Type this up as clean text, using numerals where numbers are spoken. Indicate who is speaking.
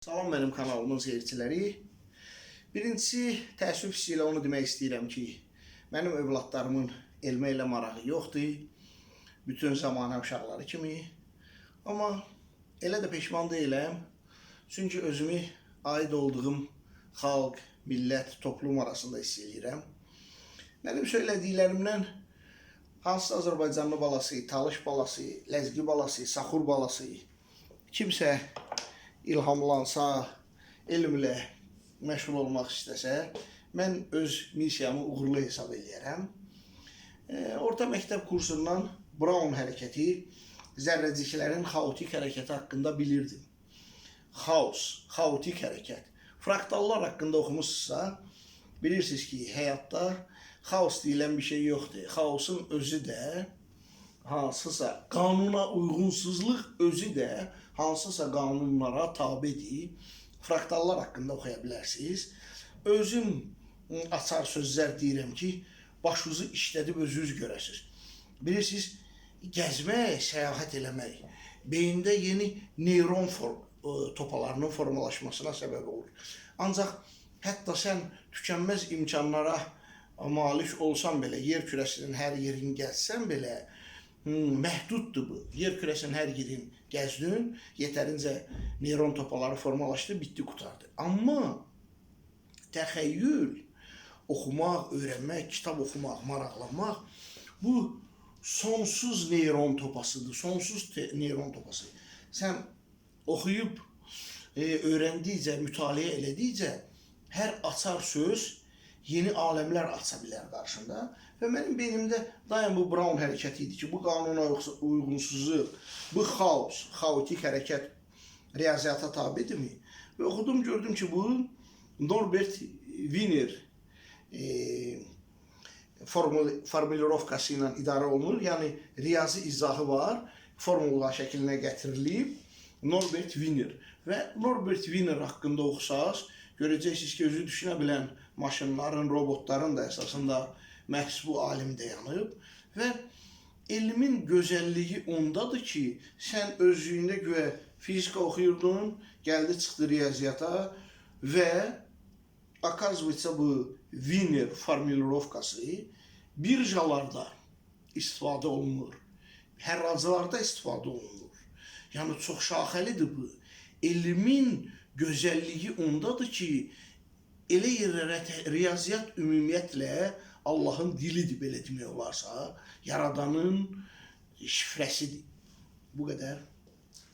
Speaker 1: Salam mənim kanalımın seyirciləri. Birincisi, təəssüf hissi ilə onu demək istəyirəm ki, mənim övladlarımın elmə ilə marağı yoxdur. Bütün zamanə uşaqları kimi. Amma elə də peşman deyiləm. Çünki özümü aid olduğum xalq, millət, toplum arasında hiss edirəm. Mənim söylədiklərimdən hansısa Azərbaycanlı balası, Talış balası, Ləzgi balası, Saxur balası kimsə ilhamlansa, elmlə məşğul olmaq istəsə, mən öz missiyamı uğurlu hesab edirəm. Orta məktəb kursundan Brown hərəkəti, zərrəciklərin xaotik hərəkəti haqqında bilirdim. Xaos, xaotik hərəkət. Fraktallar haqqında oxumusunuzsa, bilirsiniz ki, həyatda xaos deyilən bir şey yoxdur. Xaosun özü də hansısa qanuna uyğunsuzluq özü də hansısa qanunlara tabedir. Fraktallar haqqında oxuya bilərsiniz. Özüm açar sözlər deyirəm ki, başınızı işlədib özünüz görəsiniz. Bilirsiniz, gəzmək, səyahət eləmək beyində yeni neyron topalarının formalaşmasına səbəb olur. Ancaq hətta sən tükənməz imkanlara malik olsan belə, yer kürəsinin hər yerini gəzsən belə, məhduddur bu. Yer kürəsinin hər yerini gəzdin, yetərincə neyron topaları formalaşdı, bitdi, qutardı. Amma təxəyyül, oxumaq, öyrənmək, kitab oxumaq, maraqlanmaq, bu sonsuz neyron topasıdır, sonsuz neyron topası. Sən oxuyub, öyrəndikcə, mütaliə elədikcə, hər açar söz yeni aləmlər aça bilər qarşında. Və mənim beynimdə daim bu Brown hərəkəti idi ki, bu qanuna uyğunsuzluq, bu xaos, xaotik hərəkət riyaziyyata tabidirmi? Və oxudum, gördüm ki, bu Norbert Wiener formulirovkası ilə idarə olunur. Yəni, riyazi izahı var, formula şəklinə gətirilib Norbert Wiener. Və Norbert Wiener haqqında oxusaq, görəcəksiniz ki, özü düşünə bilən maşınların, robotların da əsasında məhz bu alim dayanıb. Və elmin gözəlliyi ondadır ki, sən özlüyündə güya fizika oxuyurdun, gəldi çıxdı riyaziyyata və akazvıca bu Wiener formulirovkası birjalarda istifadə olunur, hərracılarda istifadə olunur. Yəni, çox şaxəlidir bu. Elmin gözəlliyi ondadır ki, elə yerlərə riyaziyyat ümumiyyətlə Allahın dilidir, belə demək olarsa, Yaradanın şifrəsidir. Bu qədər.